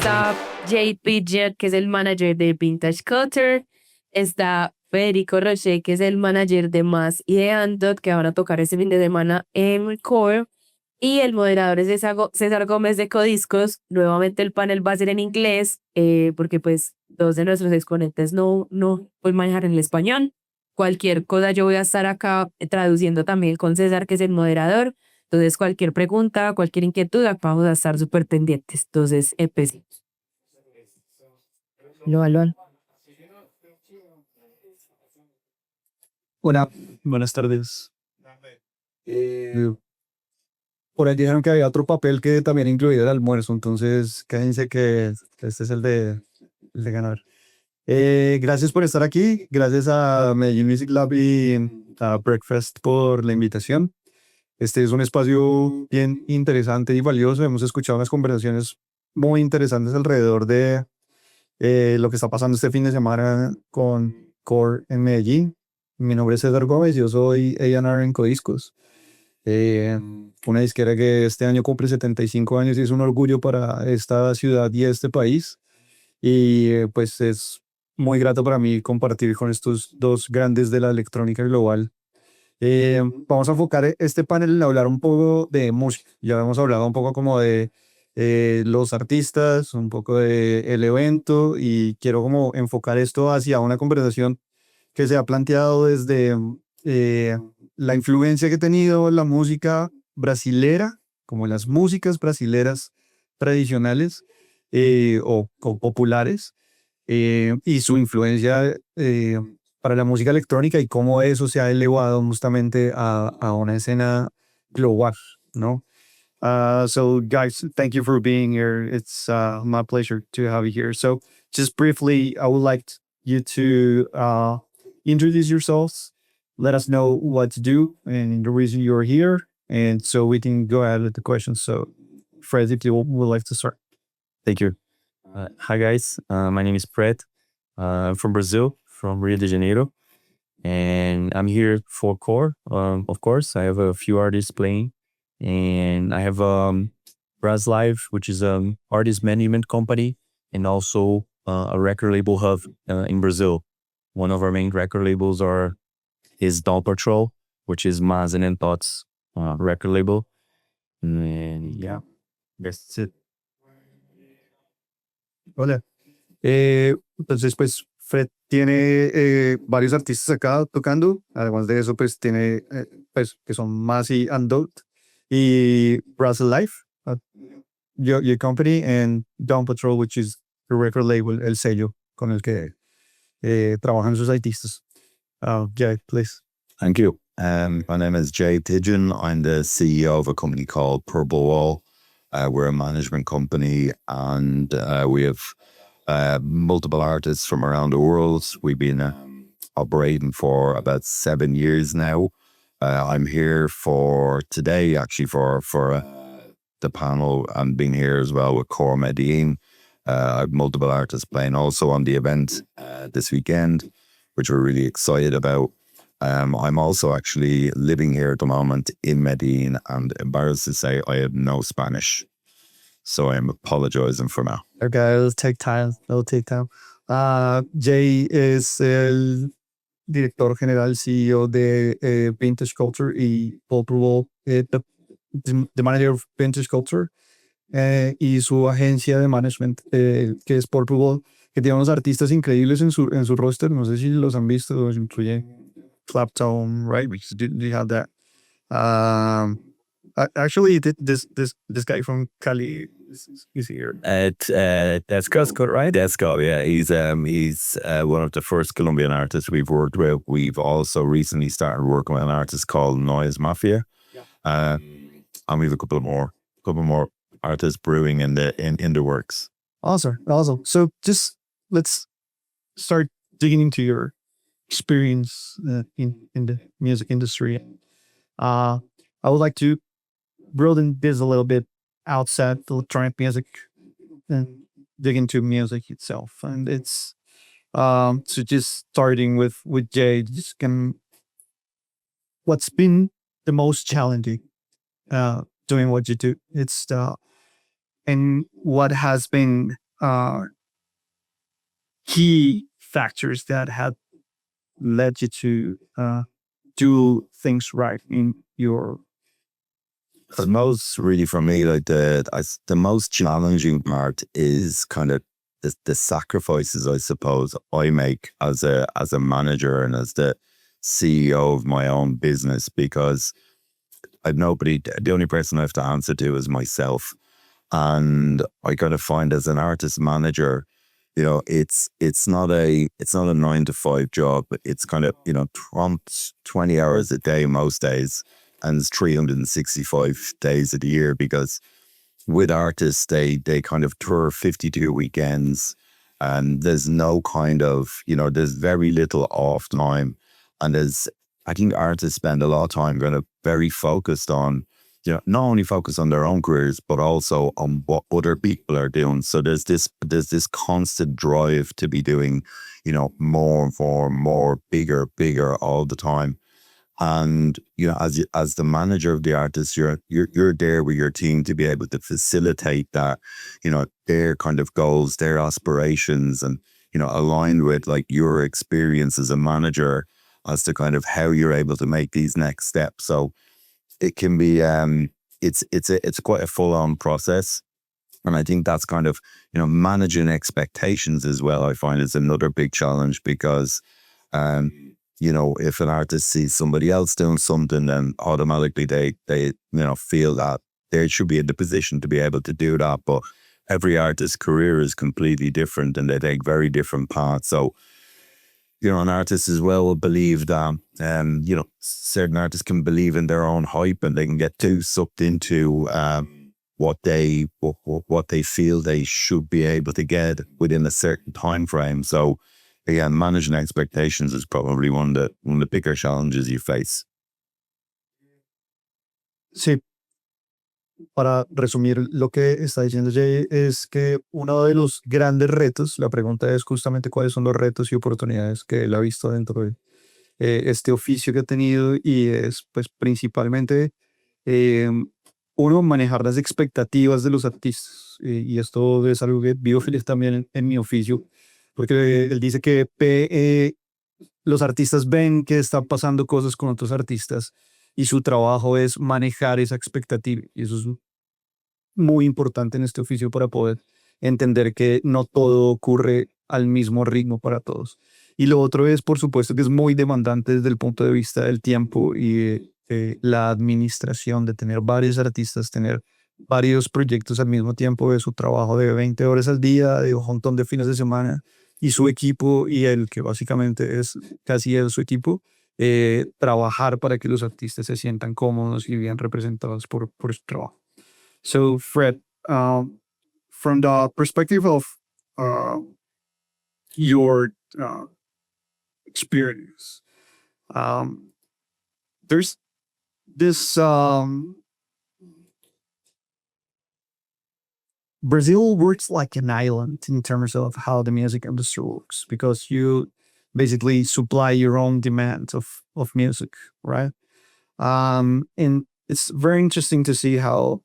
está JP Jet, que es el manager de Vintage Culture. Está Federico Roche, que es el manager de Más y de Andot, que van a tocar este fin de semana en Core. Y el moderador es César Gómez de Codiscos. Nuevamente el panel va a ser en inglés, porque pues dos de nuestros exponentes no pueden manejar en el español. Cualquier cosa yo voy a estar acá traduciendo también con César, que es el moderador. Entonces cualquier pregunta, cualquier inquietud, acá vamos a estar súper pendientes. Entonces, pues, lo. Hola, buenas tardes. Eh, por ahí dijeron que había otro papel que también incluía el almuerzo, entonces cállense que este es el de ganar. Gracias por estar aquí, gracias a Medellín Music Lab y a Breakfast por la invitación. Este es un espacio bien interesante y valioso. Hemos escuchado unas conversaciones muy interesantes alrededor de lo que está pasando este fin de semana con Core en Medellín. Mi nombre es César Gómez, yo soy A&R en Codiscos. Una disquera que este año cumple 75 años y es un orgullo para esta ciudad y este país. Y pues es muy grato para mí compartir con estos dos grandes de la electrónica global. Vamos a enfocar este panel en hablar un poco de música. Ya hemos hablado un poco como de los artistas, un poco de el evento y quiero como enfocar esto hacia una conversación que se ha planteado desde eh, la influencia que ha tenido la música brasilera, como las músicas brasileras tradicionales o populares, y su influencia para la música electrónica y cómo eso se ha elevado justamente a una escena global, ¿no? So guys, thank you for being here. It's my pleasure to have you here. So just briefly, I would like you to introduce yourselves, let us know what to do and the reason you're here, and so we can go ahead with the questions. So Fred, if you would like to start. Thank you. Hi, guys. My name is Fred. I'm from Brazil, from Rio de Janeiro. And I'm here for Core. Of course, I have a few artists playing. And I have Braz Live, which is an artist management company, and also a record label hub in Brazil. One of our main record labels is Dawn Patrol, which is Mazen and Thoughts record label. And yeah, that's it. Hola. Entonces, pues Fred tiene varios artistas acá tocando. Además de eso, pues tiene, pues, que son Masi and Dot y Brazil Life, your company, and Dawn Patrol, which is the record label, el sello con el que trabajan sus artistas. Jay, please. Thank you. My name is Jay Pigeon. I'm the CEO of a company called Purple Wall. We're a management company and we have multiple artists from around the world. We've been operating for about 7 years now. I'm here for today, actually, for the panel. I'm being here as well with Core Medellín. I have multiple artists playing also on the event this weekend, which we're really excited about. I'm also actually living here at the moment in Medellín, and embarrassed to say I have no Spanish. So I'm apologizing for now. Okay, it'll take time. Jay es el director general, CEO de Vintage Culture y Purple Wall, the manager of Vintage Culture, y su agencia de management, que es Purple Wall, que tiene unos artistas increíbles en su roster. No sé si los han visto, los incluye Clapton, right? Because do you have that? Actually, this guy from Cali is here. That's Cusco, right? Desco, yeah, he's one of the first Colombian artists we've worked with. We've also recently started working with an artist called Noise Mafia, and we've a couple more artists brewing in the works. Awesome. So just let's start digging into your experience in the music industry. I would like to broaden this a little bit outside electronic music and dig into music itself. And it's so just starting with Jay, what's been the most challenging doing what you do? And what has been uh, key factors that had led you to do things right in your. The most really for me, like the most challenging part is kind of the sacrifices I suppose I make as a manager and as the CEO of my own business, because I've nobody. The only person I have to answer to is myself, and I kind of find as an artist manager, it's not a 9 to 5 job. It's kind of 20 hours a day most days, and it's 365 days of the year, because with artists they kind of tour 52 weekends, and there's no kind of there's very little off time, and I think artists spend a lot of time kind of very focused on not only focus on their own careers but also on what other people are doing. So there's this constant drive to be doing more, bigger all the time. And as the manager of the artist, you're there with your team to be able to facilitate that, their kind of goals, their aspirations, and aligned with like your experience as a manager as to kind of how you're able to make these next steps. So it can be it's quite a full-on process. And I think that's kind of managing expectations as well, I find, is another big challenge, because if an artist sees somebody else doing something, then automatically they feel that they should be in the position to be able to do that. But every artist's career is completely different, and they take very different paths. So an artist as well will believe that certain artists can believe in their own hype, and they can get too sucked into what they feel they should be able to get within a certain time frame. So again, managing expectations is probably one of the bigger challenges you face. Sí, para resumir lo que está diciendo Jay, es que uno de los grandes retos, la pregunta es justamente cuáles son los retos y oportunidades que él ha visto dentro de este oficio que ha tenido, y es pues principalmente eh, uno, manejar las expectativas de los artistas. Y esto es algo que vivo feliz también en mi oficio, porque él dice que los artistas ven que están pasando cosas con otros artistas y su trabajo es manejar esa expectativa. Y eso es muy importante en este oficio para poder entender que no todo ocurre al mismo ritmo para todos. Y lo otro es, por supuesto, que es muy demandante desde el punto de vista del tiempo y la administración, de tener varios artistas, tener varios proyectos al mismo tiempo, de su trabajo de 20 horas al día, de un montón de fines de semana, y su equipo, y el que básicamente es casi él, su equipo, trabajar para que los artistas se sientan cómodos y bien representados por su trabajo. So, Fred, from the perspective of uh, your experience, there's this Brazil works like an island in terms of how the music industry works, because you basically supply your own demand of music, right? And it's very interesting to see how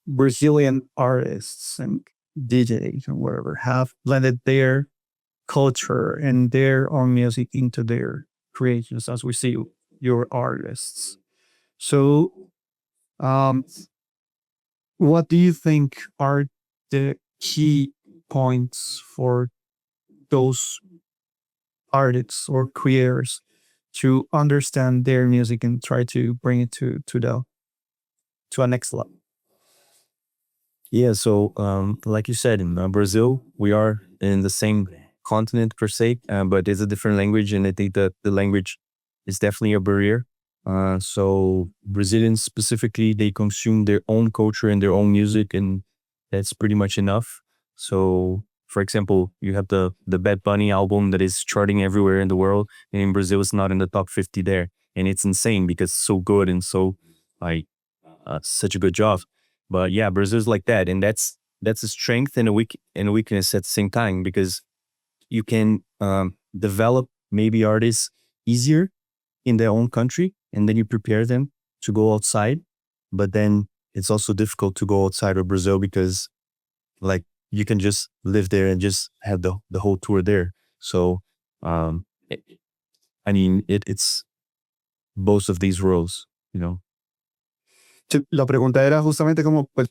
Brazilian artists and DJs and whatever have blended their culture and their own music into their creations, as we see your artists. So, what do you think are the key points for those artists or creators to understand their music and try to bring it to a next level? Yeah, so like you said, in Brazil, we are in the same continent per se, but it's a different language, and I think that the language is definitely a barrier. So Brazilians specifically, they consume their own culture and their own music, and that's pretty much enough. So, for example, you have the Bad Bunny album that is charting everywhere in the world, and in Brazil, it's not in the top 50 there, and it's insane because it's so good and so like such a good job. But yeah, Brazil's like that, and that's a strength and a weakness at the same time, because you can develop maybe artists easier in their own country, and then you prepare them to go outside. But then it's also difficult to go outside of Brazil because like you can just live there and just have the whole tour there. So, um, it- I mean, it's both of these roles, you know. Sí, la pregunta era justamente como, pues,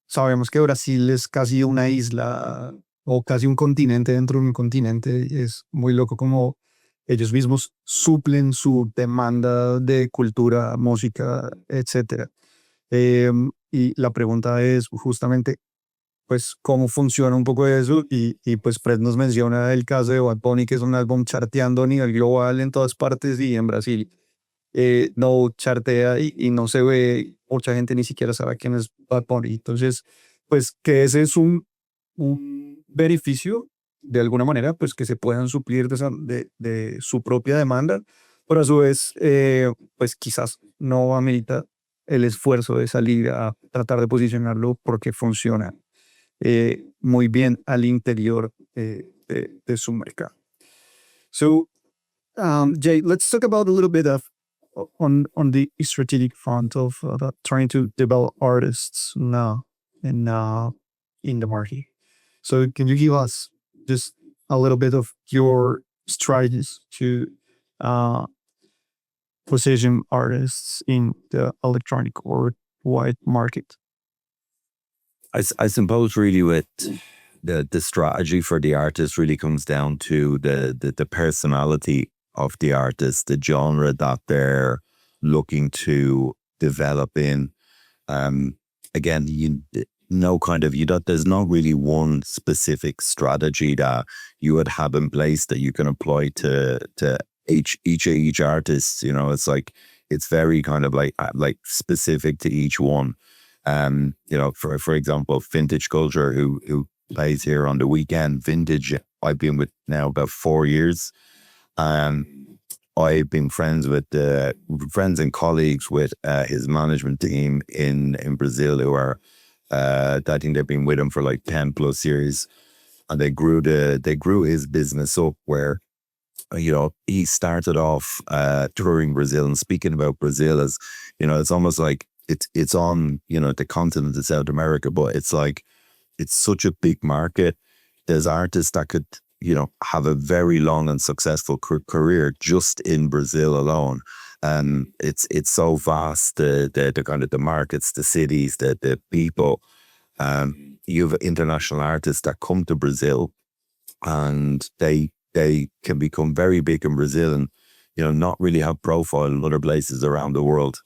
sabemos que Brasil es casi una isla o casi un continente dentro de un continente. Y es muy loco como ellos mismos suplen su demanda de cultura, música, etcétera. Y la pregunta es justamente, pues, cómo funciona un poco eso. Y pues Fred nos menciona el caso de Bad Bunny, que es un álbum charteando a nivel global en todas partes y en Brasil no chartea y no se ve, mucha gente ni siquiera sabe quién es Bad Bunny. Entonces, pues que ese es un beneficio de alguna manera, pues que se puedan suplir de su propia demanda, pero a su vez, pues quizás no amerita el esfuerzo de salir a tratar de posicionarlo porque funciona muy bien al interior de su mercado. So, Jay, let's talk about a little bit of on the strategic front of trying to develop artists now in the market. So, can you give us just a little bit of your strategies to uh, position artists in the electronic or white market? I suppose really with the strategy for the artist really comes down to the personality of the artist, the genre that they're looking to develop in. Again, there's not really one specific strategy that you would have in place that you can apply to each artist. You know, it's like it's very kind of like specific to each one. For example, Vintage Culture, who plays here on the weekend. Vintage, I've been with now about 4 years. I've been friends and colleagues with his management team in Brazil, who are I think they've been with him for like 10 plus years, and they grew his business up where he started off touring Brazil. And speaking about Brazil, as it's almost like it's on the continent of South America, but it's like it's such a big market. There's artists that could have a very long and successful career just in Brazil alone. It's so vast, the kind of the markets, the cities, the people. You have international artists that come to Brazil, and they can become very big in Brazil and not really have profile in other places around the world.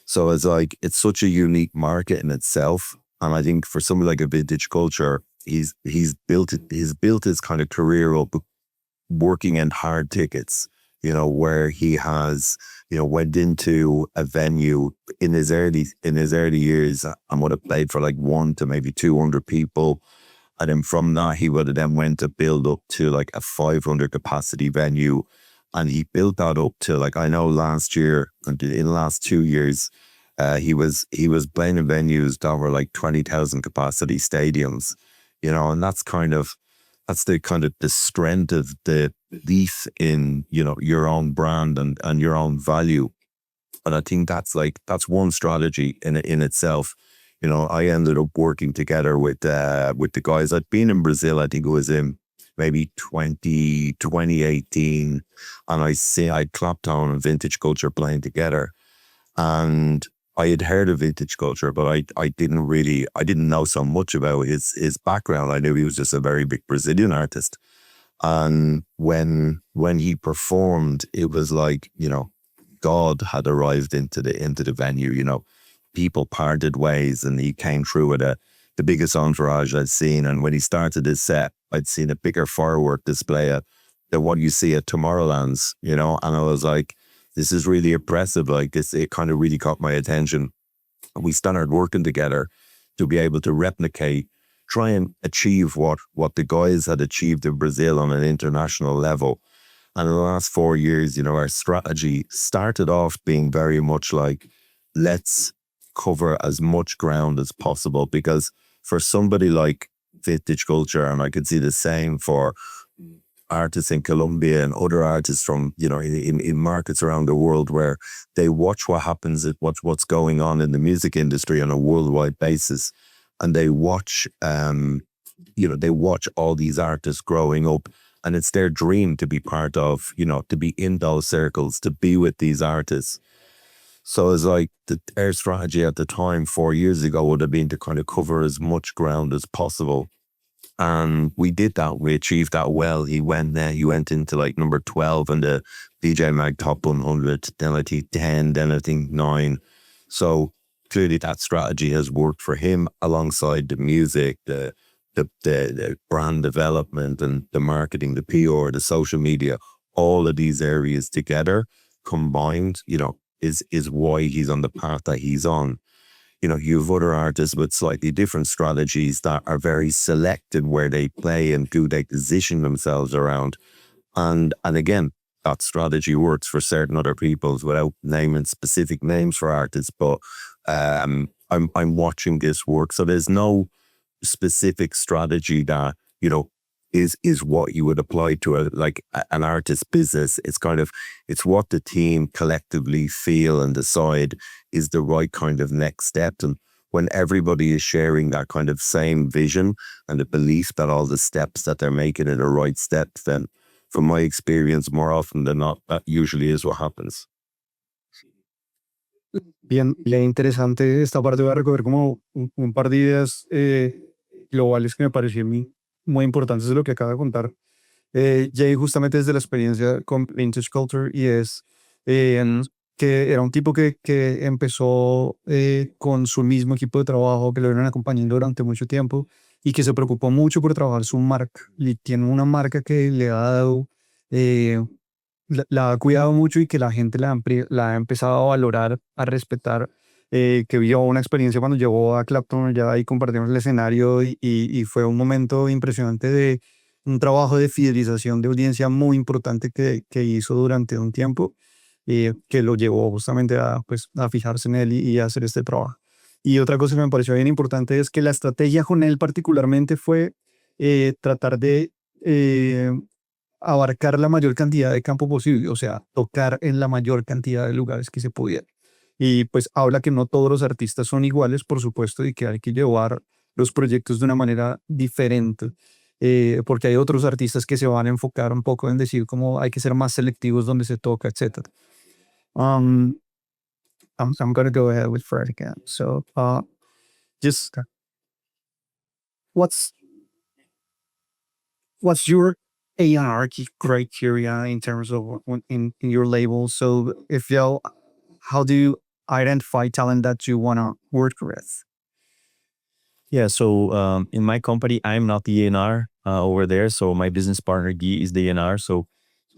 So it's such a unique market in itself. And I think for someone like a Vintage Culture, he's built his kind of career up working in hard tickets, where he has, went into a venue in his early years and would have played for like 1 to maybe 200 people. And then from that, he would have then went to build up to like a 500 capacity venue. And he built that up to like, I know last year, in the last 2 years, he was playing in venues that were like 20,000 capacity stadiums, and that's the kind of the strength of the belief in, your own brand and your own value. And I think that's one strategy in itself. I ended up working together with the guys. I'd been in Brazil, I think it was in maybe 2018. And I clapped on Vintage Culture playing together. And I had heard of Vintage Culture, but I didn't know so much about his background. I knew he was just a very big Brazilian artist. And when he performed, it was like, God had arrived into the venue. People parted ways, and he came through with the biggest entourage I'd seen. And when he started his set, I'd seen a bigger firework display than what you see at Tomorrowland's, and I was like, this is really impressive. Like this, it kind of really caught my attention. And we started working together to be able to replicate, try and achieve what the guys had achieved in Brazil on an international level. And in the last 4 years, our strategy started off being very much like, let's cover as much ground as possible, because for somebody like Vintage Culture, and I could see the same for artists in Colombia and other artists from, in markets around the world where they watch what happens, what's going on in the music industry on a worldwide basis. And they watch, they watch all these artists growing up, and it's their dream to be part of, to be in those circles, to be with these artists. So it's like our strategy at the time, 4 years ago, would have been to kind of cover as much ground as possible. And we did that. We achieved that well. He went into like number 12 in the DJ Mag Top 100, then I think 10, then I think 9. So clearly that strategy has worked for him alongside the music, the brand development and the marketing, the PR, the social media, all of these areas together combined, is why he's on the path that he's on. You have other artists with slightly different strategies that are very selected where they play and who they position themselves around. And again, that strategy works for certain other peoples without naming specific names for artists. But I'm watching this work. So there's no specific strategy that, is what you would apply to an artist business. It's what the team collectively feel and decide is the right kind of next step. And when everybody is sharing that kind of same vision and the belief that all the steps that they're making are the right steps, then from my experience, more often than not, that usually is what happens. Bien, bien interesante esta parte. Voy a recoger como un par de ideas globales que me parecieron muy importantes de lo que acaba de contar Jay, justamente desde la experiencia con Vintage Culture, y es que era un tipo que empezó con su mismo equipo de trabajo, que lo vieron acompañando durante mucho tiempo y que se preocupó mucho por trabajar su marca. Y tiene una marca que le ha dado, la ha cuidado mucho y que la gente la ha empezado a valorar, a respetar. Que vio una experiencia cuando llegó a Clapton ya y compartimos el escenario y fue un momento impresionante de un trabajo de fidelización de audiencia muy importante que hizo durante un tiempo que lo llevó justamente a fijarse en él y a hacer este trabajo. Y otra cosa que me pareció bien importante es que la estrategia con él particularmente fue tratar de abarcar la mayor cantidad de campo posible, o sea, tocar en la mayor cantidad de lugares que se pudiera. Y pues habla que no todos los artistas son iguales, por supuesto, y que hay que llevar los proyectos de una manera diferente, porque hay otros artistas que se van a enfocar un poco en decir cómo hay que ser más selectivos donde se toca, etc. I'm going to go ahead with Fred again. So just what's your A&R criteria in terms of in your label? So how do you identify talent that you want to work with? Yeah, so in my company, I'm not the A&R over there. So my business partner, Guy, is the A&R. So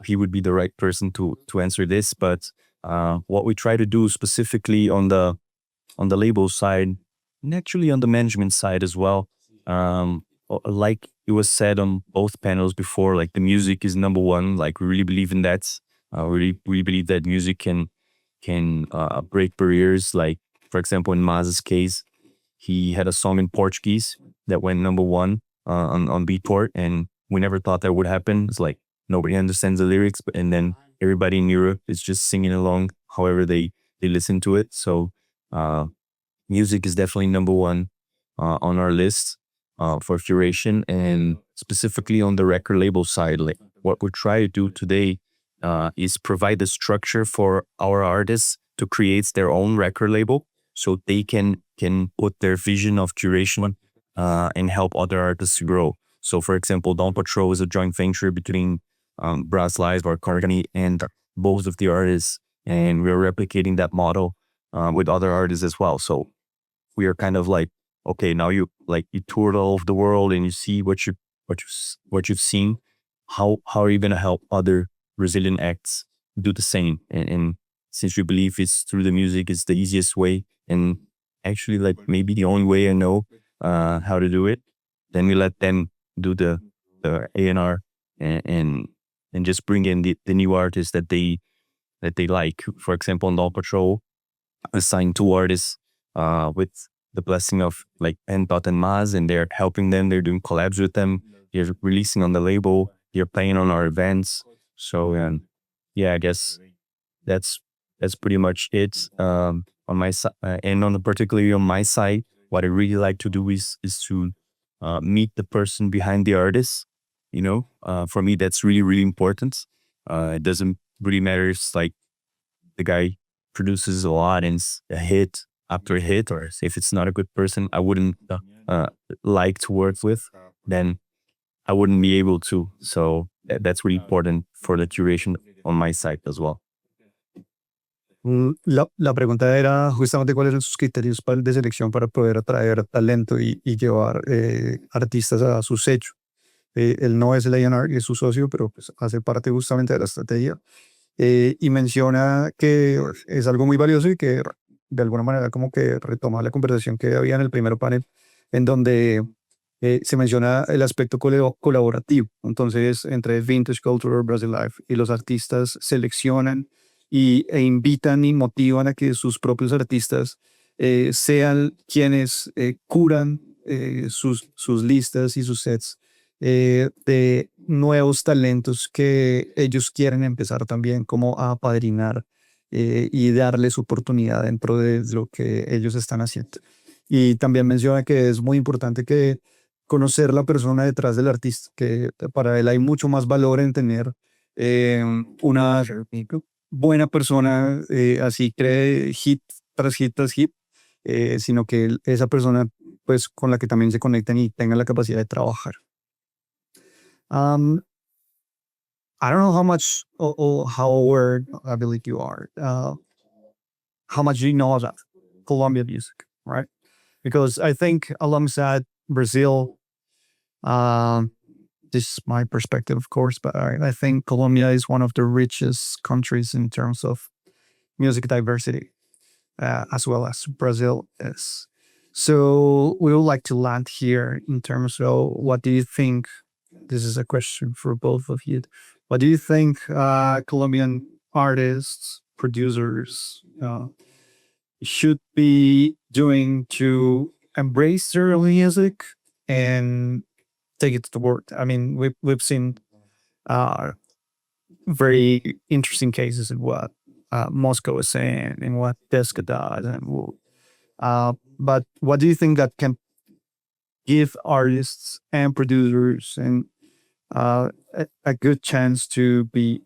he would be the right person to answer this. But what we try to do specifically on the label side, and actually on the management side as well, like it was said on both panels before, like the music is number one. Like we really believe in that. We believe that music can break barriers. Like for example, in Maz's case, he had a song in Portuguese that went number one on Beatport, and we never thought that would happen. It's like nobody understands the lyrics, and then everybody in Europe is just singing along however they listen to it. So music is definitely number one on our list for curation, and specifically on the record label side. Like what we try to do today is provide the structure for our artists to create their own record label, so they can put their vision of curation and help other artists to grow. So, for example, Dawn Patrol is a joint venture between Brass Live, our company, and both of the artists, and we're replicating that model with other artists as well. So we are kind of like, okay, now you toured all over the world and you see what you've seen. How are you gonna help other Brazilian acts do the same? And since we believe it's through the music, it's the easiest way, and actually like maybe the only way I know how to do it, then we let them do the A&R and just bring in the new artists that they like. For example, on Dawn Patrol, assigned 2 artists with the blessing of like Entot and Maz, and they're helping them. They're doing collabs with them. They're releasing on the label, they're playing on our events. So yeah, I guess that's pretty much it. On my side, and particularly on my side, what I really like to do is to meet the person behind the artist. For me, that's really really important. It doesn't really matter if like the guy produces a lot and it's a hit after a hit, or if it's not a good person, I wouldn't uh, like to work with. Then I wouldn't be able to. So that's really important for the curation on my side as well. La pregunta era justamente cuáles son sus criterios de selección para poder atraer talento y llevar artistas a su sello. Él no es el A&R, es su socio, pero pues hace parte justamente de la estrategia. Y menciona que es algo muy valioso y que de alguna manera como que retoma la conversación que había en el primer panel, en donde se menciona el aspecto colaborativo. Entonces, entre Vintage Culture, Brazil Life y los artistas seleccionan e invitan y motivan a que sus propios artistas sean quienes curan sus listas y sus sets de nuevos talentos que ellos quieren empezar también como a apadrinar y darles oportunidad dentro de lo que ellos están haciendo. Y también menciona que es muy importante que conocer la persona detrás del artista, que para él hay mucho más valor en tener una buena persona, así cree hit tras hit tras hit, sino que esa persona pues con la que también se conecten y tengan la capacidad de trabajar. I don't know how much or how aware I believe you are. How much do you know about Colombian music, right? Because I think alongside Brazil, this is my perspective, of course, but I think Colombia is one of the richest countries in terms of music diversity, as well as Brazil is. So we would like to land here in terms of what do you think? This is a question for both of you. What do you think Colombian artists, producers should be doing to embrace their music and take it to the world? I mean, we've seen very interesting cases in what Moscow is saying and what Deska does, but what do you think that can give artists and producers and a good chance to be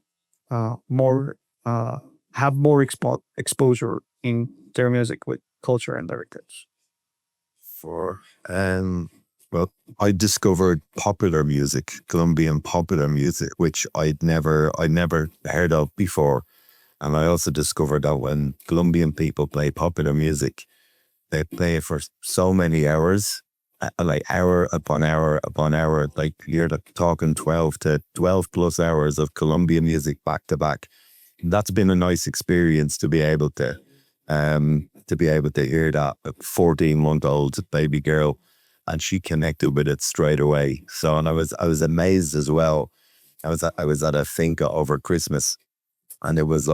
more have more exposure in their music with culture and lyrics? For well, I discovered popular music, Colombian popular music, which I'd never heard of before. And I also discovered that when Colombian people play popular music, they play it for so many hours, like hour upon hour upon hour. Like you're talking 12 plus hours of Colombian music back to back. That's been a nice experience to be able to hear that 14-month-old baby girl, and she connected with it straight away. So, and I was amazed as well. I was at a finca over Christmas, and there was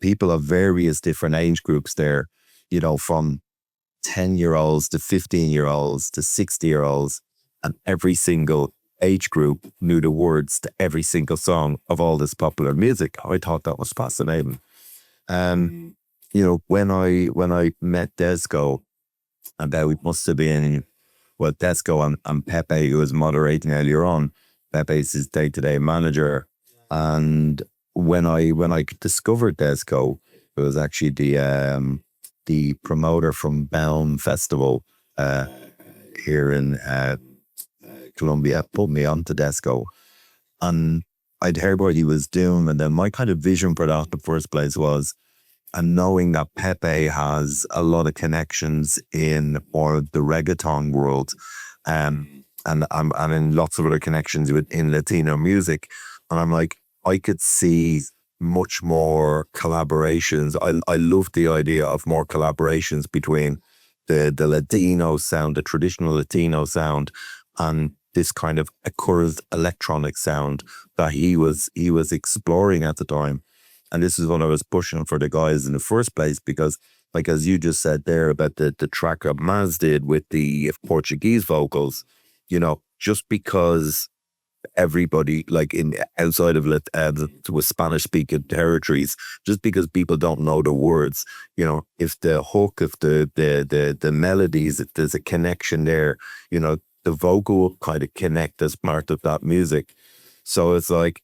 people of various different age groups there, from 10-year-olds to 15-year-olds to 60-year-olds, and every single age group knew the words to every single song of all this popular music. I thought that was fascinating. When I met Desco, about it must have been, well, Desco and Pepe, who was moderating earlier on. Pepe's his day-to-day manager. And when I discovered Desco, it was actually the promoter from Baum Festival here in Colombia put me onto Desco. And I'd heard what he was doing, and then my kind of vision for that in the first place was, and knowing that Pepe has a lot of connections in more of the reggaeton world, and in lots of other connections in Latino music, and I'm like, I could see much more collaborations. I love the idea of more collaborations between the Latino sound, the traditional Latino sound, and this kind of accursed electronic sound that he was exploring at the time. And this is what I was pushing for the guys in the first place, because, like, as you just said there about the track that Maz did with the Portuguese vocals, just because everybody, like in outside of the Spanish speaking territories, just because people don't know the words. If the hook, if the melodies, if there's a connection there, the vocal will kind of connect as part of that music. So it's like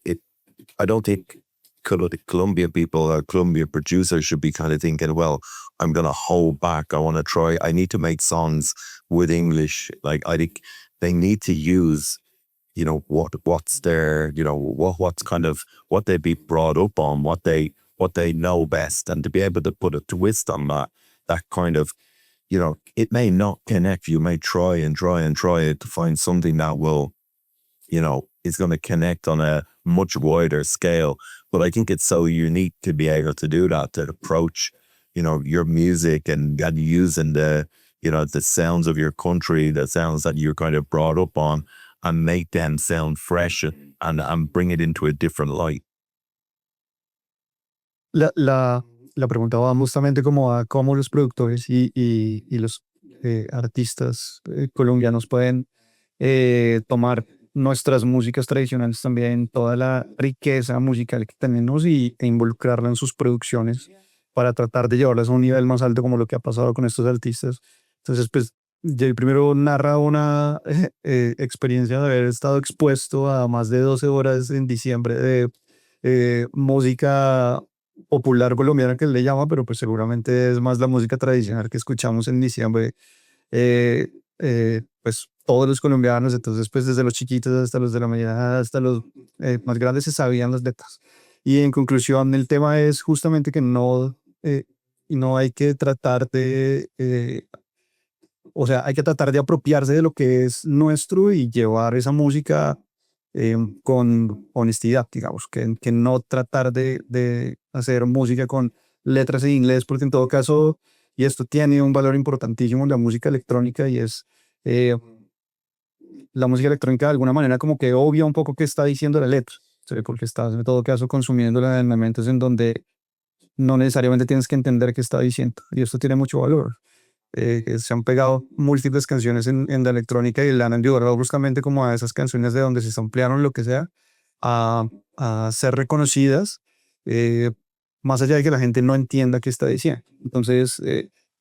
I don't think the Colombian people or Colombian producers should be kind of thinking, well, I'm going to hold back. I want to try. I need to make songs with English. Like, I think they need to use, what's their, what's kind of what they be brought up on, what they know best, and to be able to put a twist on that kind of, it may not connect. You may try and try and try to find something that will, is going to connect on a much wider scale. But I think it's so unique to be able to do that, to approach, your music and using the sounds of your country, the sounds that you're kind of brought up on, and make them sound fresh and bring it into a different light. La pregunta va justamente como a cómo los productores y los artistas colombianos pueden tomar nuestras músicas tradicionales también, toda la riqueza musical que tenemos e involucrarla en sus producciones para tratar de llevarlas a un nivel más alto como lo que ha pasado con estos artistas. Entonces, pues, yo primero narra una experiencia de haber estado expuesto a más de 12 horas en diciembre de música popular colombiana que le llama, pero pues seguramente es más la música tradicional que escuchamos en diciembre. Pues todos los colombianos, entonces pues desde los chiquitos hasta los de la mañana, hasta los más grandes se sabían las letras. Y en conclusión, el tema es justamente que no hay que tratar o sea, hay que tratar de apropiarse de lo que es nuestro y llevar esa música con honestidad, digamos, que no tratar de hacer música con letras en inglés, porque en todo caso, y esto tiene un valor importantísimo en la música electrónica, y es eh, la música electrónica de alguna manera como que obvia un poco qué está diciendo la letra, ¿sí? Porque estás en todo caso consumiéndola en momentos en donde no necesariamente tienes que entender qué está diciendo, y esto tiene mucho valor. Que se han pegado múltiples canciones en la electrónica y le han ayudado justamente como a esas canciones de donde se ampliaron lo que sea a, a ser reconocidas, eh, más allá de que la gente no entienda qué está diciendo. Entonces,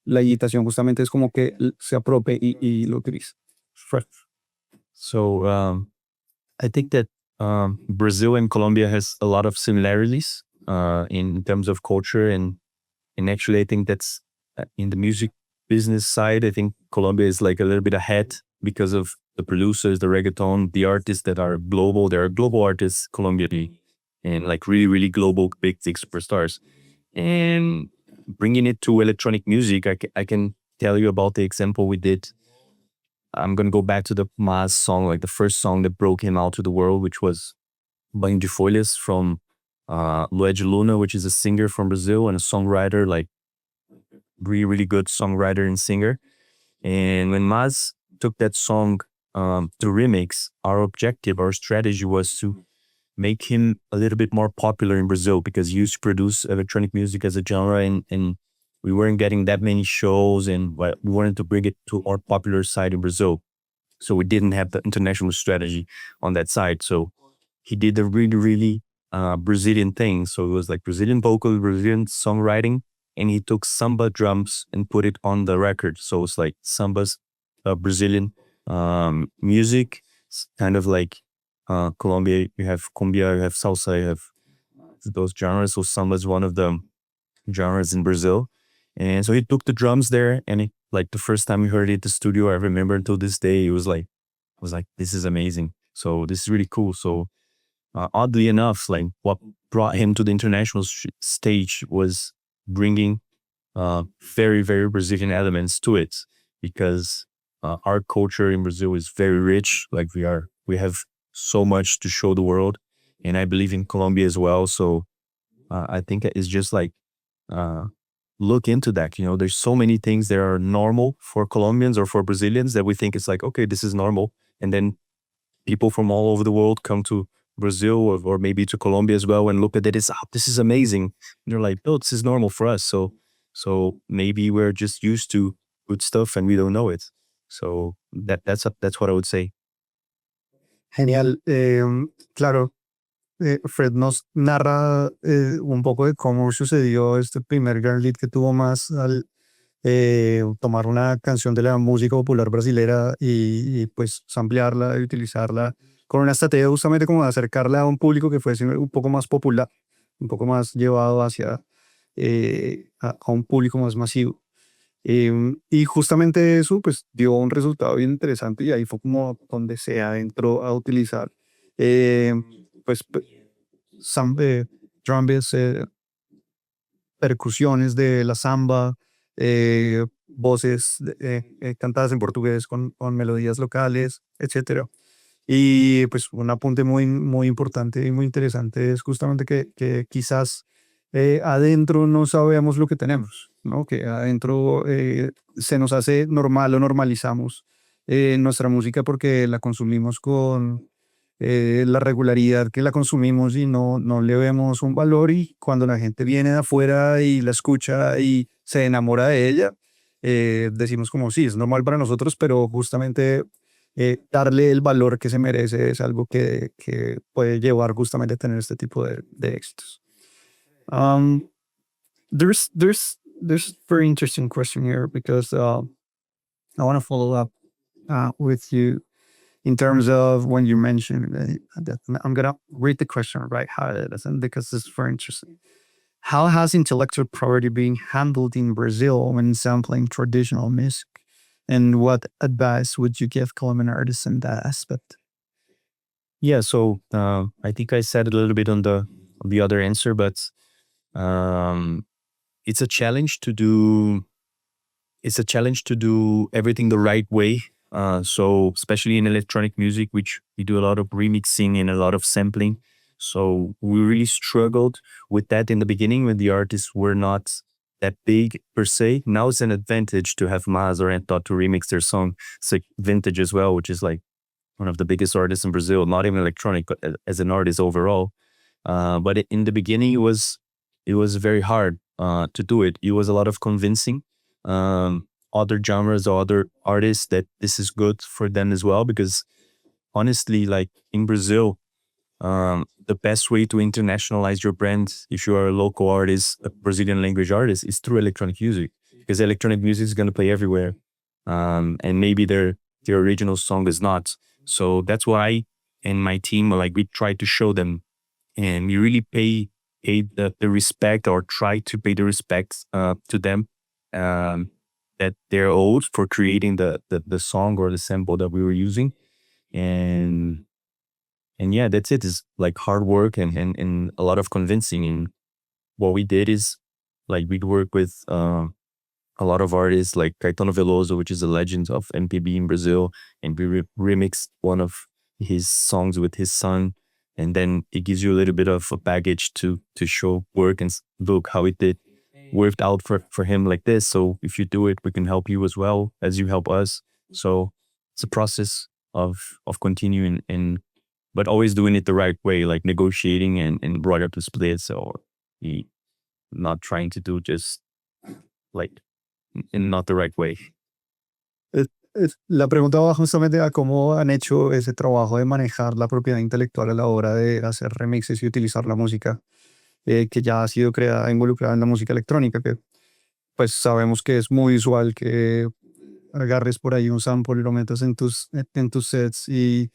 la invitación justamente es como que se apropie y lo utilice. Right. So I think that Brazil and Colombia has a lot of similarities in terms of culture, and actually I think that's in the music business side. I think Colombia is like a little bit ahead because of the producers, the reggaeton, the artists that are global. There are global artists, Colombia, and like really, really global big superstars. And bringing it to electronic music, I can tell you about the example we did. I'm gonna go back to the Mas song, like the first song that broke him out to the world, which was Banho de Folhas from Lued Luna, which is a singer from Brazil and a songwriter, like really, really good songwriter and singer. And when Mas took that song to remix, our objective, our strategy was to make him a little bit more popular in Brazil, because he used to produce electronic music as a genre, and we weren't getting that many shows, and we wanted to bring it to a more popular side in Brazil. So we didn't have the international strategy on that side. So he did a really, really Brazilian thing. So it was like Brazilian vocal, Brazilian songwriting, and he took samba drums and put it on the record. So it's like samba's Brazilian music. It's kind of like Colombia, you have cumbia, you have salsa, you have those genres. So samba is one of the genres in Brazil. And so he took the drums there, and like the first time we heard it at the studio, I remember until this day, it was like, I was like, this is amazing. So this is really cool. So oddly enough, like what brought him to the international stage was bringing very, very Brazilian elements to it, because our culture in Brazil is very rich. Like we have so much to show the world, and I believe in Colombia as well. So I think it's just like look into that. There's so many things that are normal for Colombians or for Brazilians that we think it's like, okay, this is normal, and then people from all over the world come to Brazil or maybe to Colombia as well and look at it as, oh, this is amazing. And they're like, no, this is normal for us. So maybe we're just used to good stuff and we don't know it. So that's what I would say. Genial. Claro, Fred nos narra un poco de cómo sucedió este primer Grand Lead que tuvo más al tomar una canción de la música popular brasilera y, pues ampliarla y utilizarla con una estrategia justamente como de acercarla a un público que fuese un poco más popular, un poco más llevado hacia a un público más masivo. Y justamente eso pues dio un resultado bien interesante y ahí fue como donde se adentró a utilizar eh, pues drum beats, percusiones de la samba, voces cantadas en portugués con melodías locales, etcétera. Y pues un apunte muy, muy importante y muy interesante es justamente que quizás adentro no sabemos lo que tenemos, ¿no? Que adentro se nos hace normal o normalizamos nuestra música porque la consumimos con la regularidad que la consumimos y no le vemos un valor y cuando la gente viene de afuera y la escucha y se enamora de ella, decimos como sí, es normal para nosotros, pero justamente darle el valor que se merece es algo que puede llevar justamente a tener este tipo de éxitos. Um, there's a very interesting question here because I want to follow up with you in terms of when you mentioned that I'm gonna read the question right how it is, and because it's very interesting. How has intellectual property been handled in Brazil when sampling traditional music? And what advice would you give Colombian artists in that aspect? Yeah, so I think I said a little bit on the other answer, but um, it's a challenge to do. It's a challenge to do everything the right way. So especially in electronic music, which we do a lot of remixing and a lot of sampling. So we really struggled with that in the beginning when the artists were not that big per se. Now it's an advantage to have Maz and Thought to remix their song. It's like Vintage as well, which is like one of the biggest artists in Brazil, not even electronic, but as an artist overall. But in the beginning, it was very hard to do it. It was a lot of convincing other genres or other artists that this is good for them as well. Because honestly, like in Brazil, the best way to internationalize your brand, if you are a local artist, a Brazilian language artist, is through electronic music. Because electronic music is going to play everywhere, and maybe their original song is not. So that's why I and my team, like, we try to show them, and we really pay the respect, or try to pay the respect to them, um, that they're owed for creating the song or the sample that we were using. And and yeah, that's it. It's like hard work and a lot of convincing. And what we did is, like, we'd work with a lot of artists like Caetano Veloso, which is a legend of MPB in Brazil, and we remixed one of his songs with his son. And then it gives you a little bit of a baggage to show work and look how it did worked out for him like this. So if you do it, we can help you as well as you help us. So it's a process of continuing, and but always doing it the right way, like negotiating and royalty splits, or y- not trying to do just like in not the right way. La pregunta va justamente a cómo han hecho ese trabajo de manejar la propiedad intelectual a la hora de hacer remixes y utilizar la música que ya ha sido creada, involucrada en la música electrónica, que pues sabemos que es muy usual que agarres por ahí un sample y lo metas en tus sets y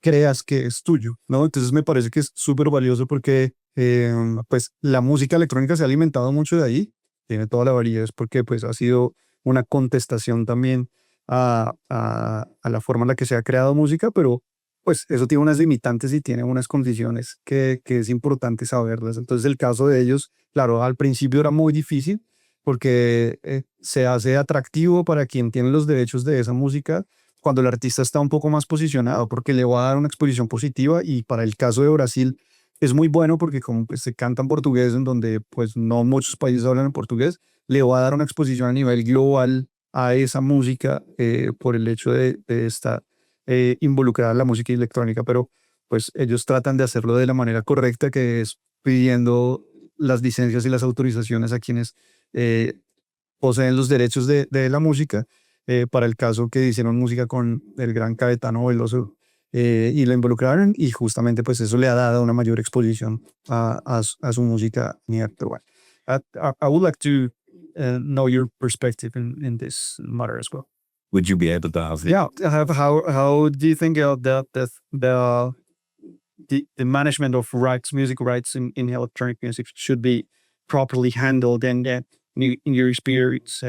creas que es tuyo, ¿no? Entonces me parece que es súper valioso porque pues la música electrónica se ha alimentado mucho de ahí, tiene toda la validez porque pues ha sido una contestación también a la forma en la que se ha creado música, pero pues eso tiene unas limitantes y tiene unas condiciones que es importante saberlas. Entonces el caso de ellos, claro, al principio era muy difícil porque se hace atractivo para quien tiene los derechos de esa música cuando el artista está un poco más posicionado, porque le va a dar una exposición positiva. Y para el caso de Brasil es muy bueno porque como pues, se canta en portugués, en donde pues no muchos países hablan en portugués, le va a dar una exposición a nivel global a esa música por el hecho de estar involucrada en la música electrónica. Pero pues ellos tratan de hacerlo de la manera correcta, que es pidiendo las licencias y las autorizaciones a quienes poseen los derechos de la música. Para el caso que hicieron música con el gran Caetano Veloso, y lo involucraron y justamente pues eso le ha dado una mayor exposición a su música. Pero bueno, I would like to know your perspective in this matter as well. Would you be able to have Yeah, how do you think the management of rights, music rights in electronic music should be properly handled, and in your experience,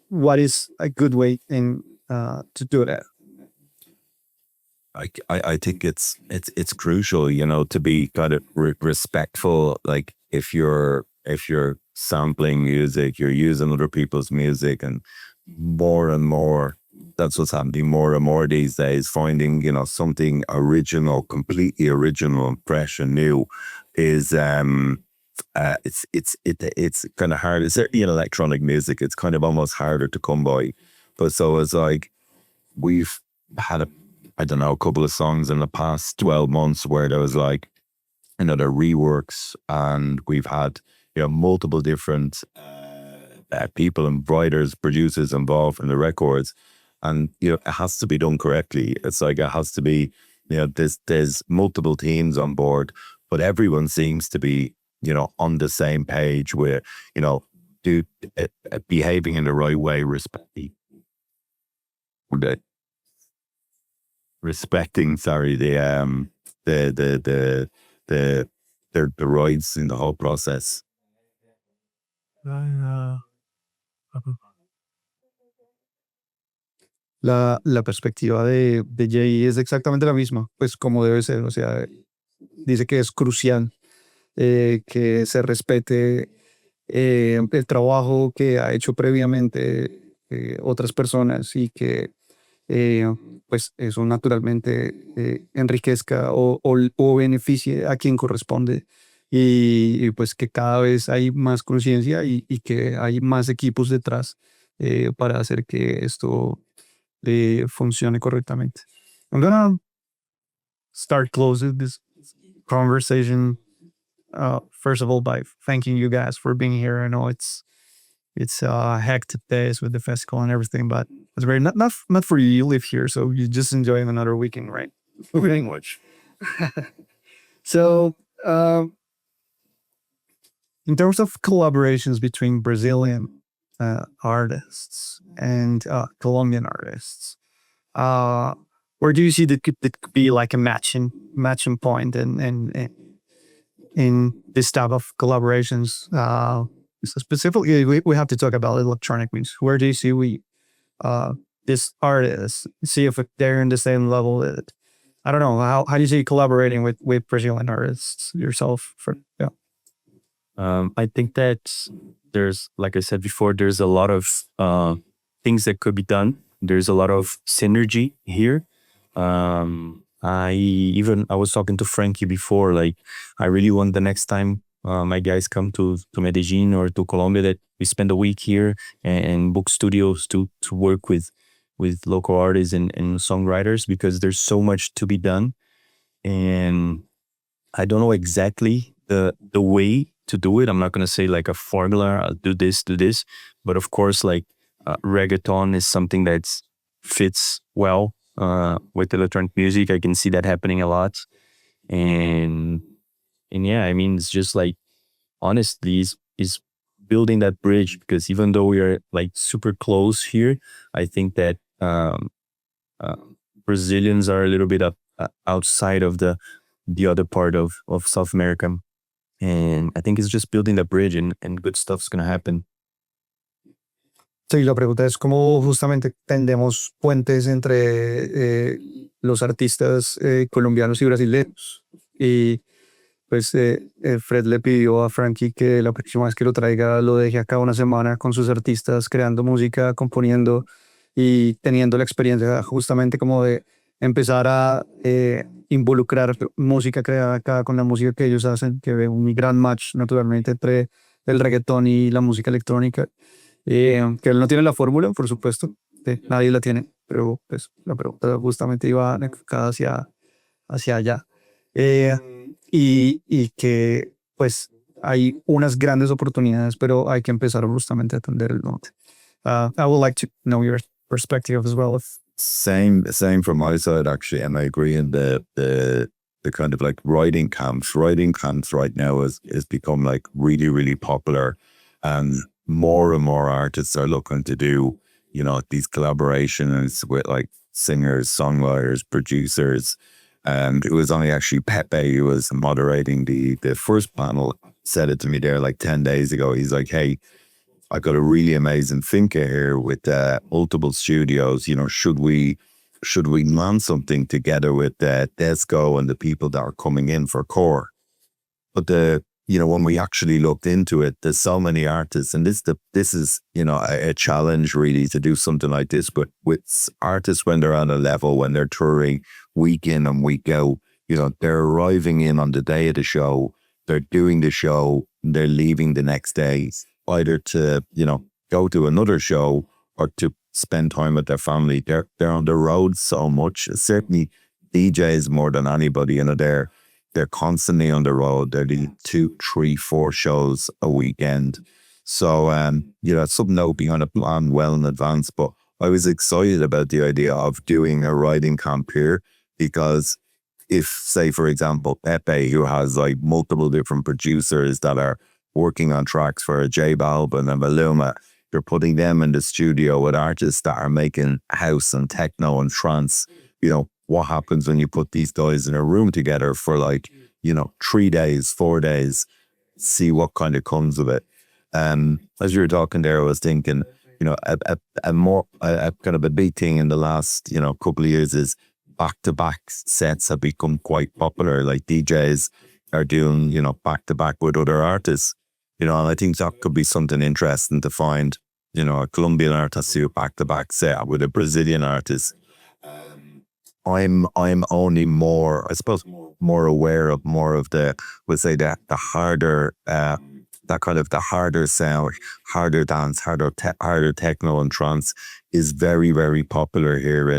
what is a good way to do that? I think it's crucial, you know, to be kind of respectful. Like if you're sampling music, you're using other people's music, and more, that's what's happening more and more these days. Finding, you know, something original, completely original, and fresh and new is it's kind of hard. It's certainly in electronic music. It's kind of almost harder to come by. But so it's like we've had I don't know, a couple of songs in the past 12 months where there was like, you know, the reworks, and we've had, you know, multiple different people and writers, producers involved in the records. And, you know, it has to be done correctly. It's like, it has to be, you know, there's multiple teams on board, but everyone seems to be, you know, on the same page where, you know, behaving in the right way, respecting, sorry, the the rights in the whole process. La perspectiva de Jay es exactamente la misma, pues como debe ser. O sea, dice que es crucial que se respete el trabajo que ha hecho previamente otras personas, y que eh, pues eso naturalmente enriquezca o beneficie a quien corresponde, y pues que cada vez hay más conciencia, y que hay más equipos detrás para hacer que esto funcione correctamente. I'm gonna start closing this conversation first of all by thanking you guys for being here. I know it's hectic days with the festival and everything, but it's very not for you. You live here, so you're just enjoying another weekend, right? Pretty much. So, in terms of collaborations between Brazilian artists and Colombian artists, where do you see that could be like a matching point in this type of collaborations? So specifically, we have to talk about electronic music. Where do you see this artists, see if they're in the same level? I don't know. How do you see collaborating with Brazilian artists yourself? Yeah. I think that there's, like I said before, there's a lot of things that could be done. There's a lot of synergy here. I was talking to Frankie before, like I really want the next time my guys come to Medellín or to Colombia, that we spend a week here and book studios to work with local artists and songwriters, because there's so much to be done. And I don't know exactly the way to do it. I'm not going to say like a formula, I'll do this, but of course, like reggaeton is something that fits well with electronic music. I can see that happening a lot. And yeah, I mean, it's just like, honestly, is building that bridge, because even though we are like super close here, I think that Brazilians are a little bit outside of the other part of South America. And I think it's just building that bridge, and good stuff's going to happen. Sí, la pregunta es cómo justamente tendemos puentes entre los artistas colombianos y brasileños. Y pues Fred le pidió a Frankie que la próxima vez que lo traiga lo deje acá una semana con sus artistas, creando música, componiendo y teniendo la experiencia justamente como de empezar a involucrar música creada acá con la música que ellos hacen, que ve un gran match naturalmente entre el reggaetón y la música electrónica. Que él no tiene la fórmula, por supuesto, nadie la tiene, pero pues la pregunta justamente iba enfocada hacia allá. Y que pues hay unas grandes oportunidades, pero hay que empezar justamente a atender el norte. I would like to know your perspective as well, if Same from my side actually, and I agree in the kind of like writing camps. Writing camps right now is become like really, really popular, and more artists are looking to do, you know, these collaborations with like singers, songwriters, producers. And it was only actually Pepe who was moderating the first panel, said it to me there like 10 days ago. He's like, hey, I got a really amazing thinker here with multiple studios. You know, should we land something together with Desco and the people that are coming in for core? But you know, when we actually looked into it, there's so many artists, and this is, you know, a challenge really to do something like this. But with artists, when they're on a level, when they're touring week in and week out, you know, they're arriving in on the day of the show, they're doing the show, they're leaving the next day, either to, you know, go to another show or to spend time with their family. They're on the road so much. Certainly DJs more than anybody, you know, they're constantly on the road. They're doing 2, 3, 4 shows a weekend. So, you know, it's something that would be on a plan well in advance. But I was excited about the idea of doing a writing camp here, because if, say, for example, Pepe, who has like multiple different producers that are working on tracks for a J Balvin and Maluma, you're putting them in the studio with artists that are making house and techno and trance. You know, what happens when you put these guys in a room together for like, you know, 3 days, 4 days, see what kind of comes of it. As you were talking there, I was thinking, you know, a kind of a big thing in the last, you know, couple of years is back-to-back sets have become quite popular. Like DJs are doing, you know, back-to-back with other artists, you know, and I think that could be something interesting to find, you know, a Colombian artist do a back-to-back set with a Brazilian artist. I'm only more, I suppose, more aware of more of the, we'll say that the harder, that kind of the harder sound, harder dance, harder techno and trance is very, very popular here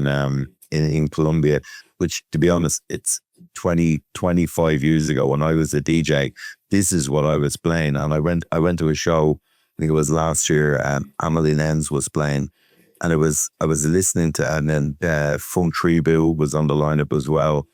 in Colombia, which, to be honest, it's 25 years ago when I was a DJ, this is what I was playing. And I went to a show, I think it was last year, Amelie Lenz was playing. And I was listening to, and then Funk Tribu was on the lineup as well.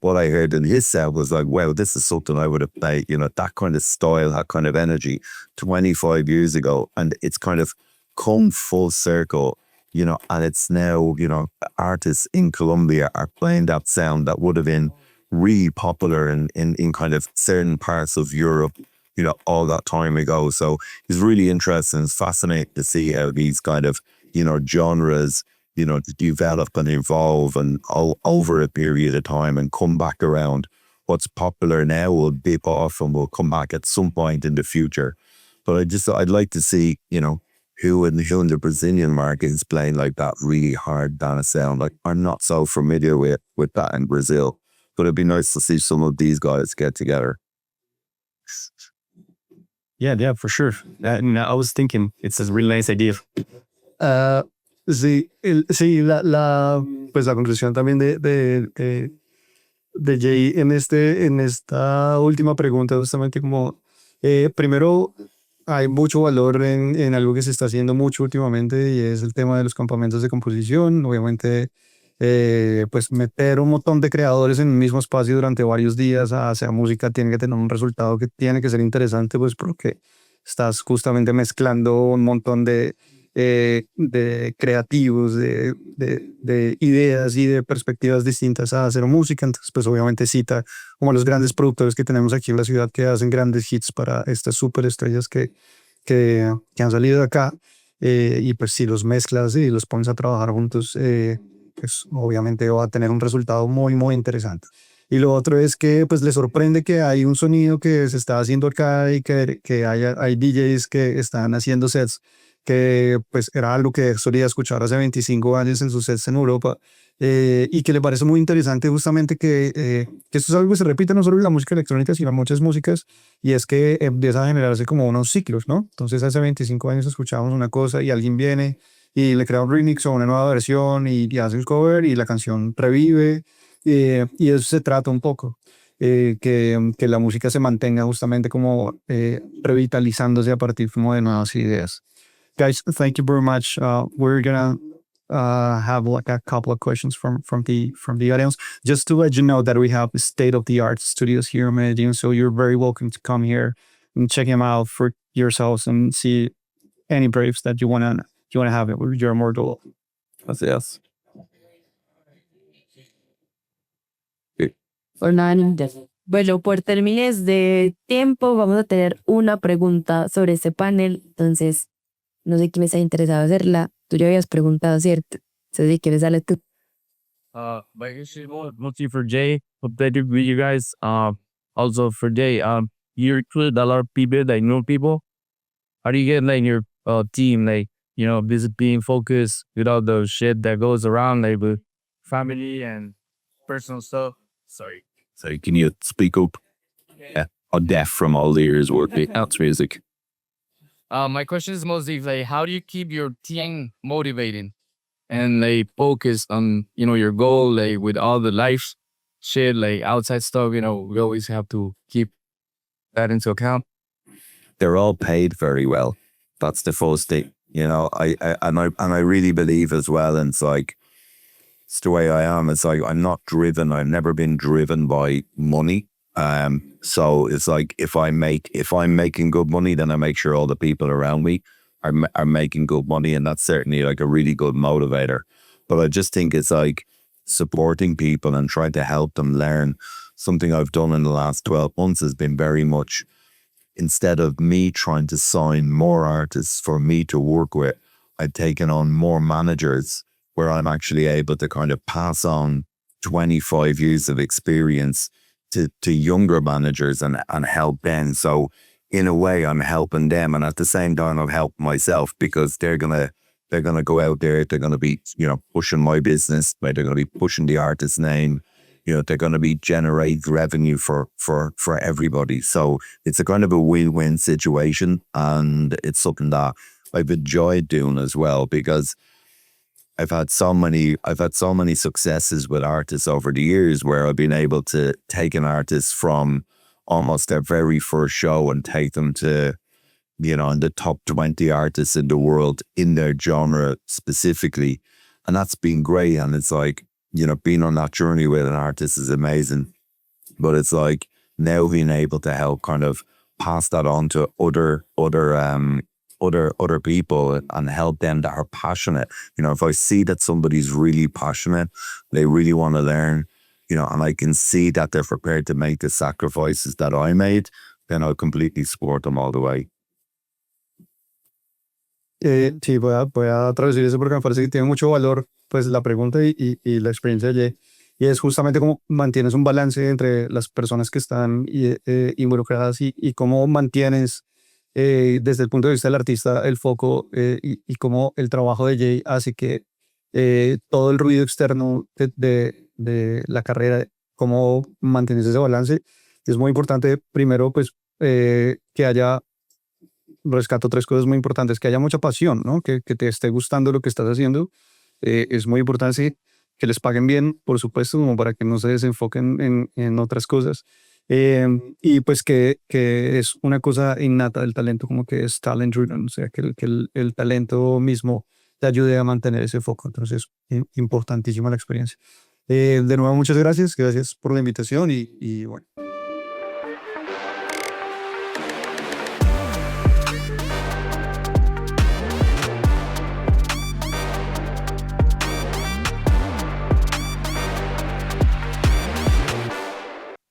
What I heard in his set was like, wow, this is something I would have played, you know, that kind of style, that kind of energy 25 years ago. And it's kind of come full circle, you know, and it's now, you know, artists in Colombia are playing that sound that would have been really popular in kind of certain parts of Europe, you know, all that time ago. So it's really interesting. It's fascinating to see how these kind of, you know, genres, you know, develop and evolve and all over a period of time and come back around. What's popular now will dip off and will come back at some point in the future. But I'd like to see, you know, who in the Brazilian market is playing like that really hard dance sound. Like, I'm not so familiar with that in Brazil. But it'd be nice to see some of these guys get together. Yeah, for sure. And I was thinking it's a really nice idea. Sí, sí, pues la conclusión también de Jay en esta última pregunta, justamente como, primero, hay mucho valor en algo que se está haciendo mucho últimamente, y es el tema de los campamentos de composición. Obviamente, pues meter un montón de creadores en un mismo espacio durante varios días a hacer música tiene que tener un resultado que tiene que ser interesante, pues porque estás justamente mezclando un montón de creativos, de ideas y de perspectivas distintas a hacer música. Entonces, pues obviamente cita como los grandes productores que tenemos aquí en la ciudad que hacen grandes hits para estas superestrellas que han salido de acá. Y pues si los mezclas y los pones a trabajar juntos, pues obviamente va a tener un resultado muy, muy interesante. Y lo otro es que pues le sorprende que hay un sonido que se está haciendo acá y que hay DJs que están haciendo sets que pues era algo que solía escuchar hace 25 años en sus sets en Europa, y que le parece muy interesante justamente que esto es algo que se repite no solo en la música electrónica, sino en muchas músicas, y es que empieza a generarse como unos ciclos, ¿no? Entonces hace 25 años escuchábamos una cosa y alguien viene y le crea un remix o una nueva versión y hace un cover y la canción revive, y eso se trata un poco. Que la música se mantenga justamente como revitalizándose a partir como de nuevas ideas. Guys, thank you very much. We're gonna have like a couple of questions from the audience, just to let you know that we have state of the art studios here in Medellin, so you're very welcome to come here and check them out for yourselves and see any briefs that you wanna have it. You're more welcome. Gracias. Bueno, por términos de tiempo, vamos a tener una pregunta sobre este panel. Entonces, no sé quién está interesado en hacerla. Tú ya habías preguntado, ¿cierto? Entonces, si quieres, dale tú. My question was mostly for Jay. Hope that with you guys. Also for Jay. You recruit a lot of people, like new people. How do you get like your team, like being focused without the shit that goes around, like with family and personal stuff? Sorry. So can you speak up? Yeah. I'm deaf from all the years working out music. My question is mostly like, how do you keep your team motivated and like focused on your goal, like with all the life shit, like outside stuff. We always have to keep that into account. They're all paid very well. That's the first thing, I really believe as well. And it's like, it's the way I am. It's like, I'm not driven. I've never been driven by money. So it's like, if I'm making good money, then I make sure all the people around me are making good money. And that's certainly like a really good motivator. But I just think it's like supporting people and trying to help them learn. Something I've done in the last 12 months has been very much, instead of me trying to sign more artists for me to work with, I've taken on more managers where I'm actually able to kind of pass on 25 years of experience to younger managers and help them. So in a way, I'm helping them, and at the same time, I'm helping myself, because they're gonna go out there. They're gonna be pushing my business. They're gonna be pushing the artist's name. They're gonna be generate revenue for everybody. So it's a kind of a win-win situation, and it's something that I've enjoyed doing as well, because I've had so many successes with artists over the years, where I've been able to take an artist from almost their very first show and take them to, in the top 20 artists in the world in their genre specifically. And that's been great. And it's like, being on that journey with an artist is amazing. But it's like now being able to help kind of pass that on to other people and help them that are passionate. If I see that somebody's really passionate, they really want to learn, and I can see that they're prepared to make the sacrifices that I made, then I'll completely support them all the way. Sí, voy a traducir eso porque me parece que tiene mucho valor, pues, la pregunta y la experiencia de Jay. Y es justamente cómo mantienes un balance entre las personas que están involucradas y cómo mantienes, desde el punto de vista del artista, el foco, y cómo el trabajo de Jay hace que todo el ruido externo de la carrera, cómo mantienes ese balance. Es muy importante, primero, pues, que haya, rescato tres cosas muy importantes: que haya mucha pasión, ¿no? Que te esté gustando lo que estás haciendo. Es muy importante que les paguen bien, por supuesto, como para que no se desenfoquen en otras cosas. Y pues que es una cosa innata del talento, como que es talent driven, o sea, que el talento mismo te ayude a mantener ese foco. Entonces, importantísima la experiencia. De nuevo, muchas gracias por la invitación y bueno.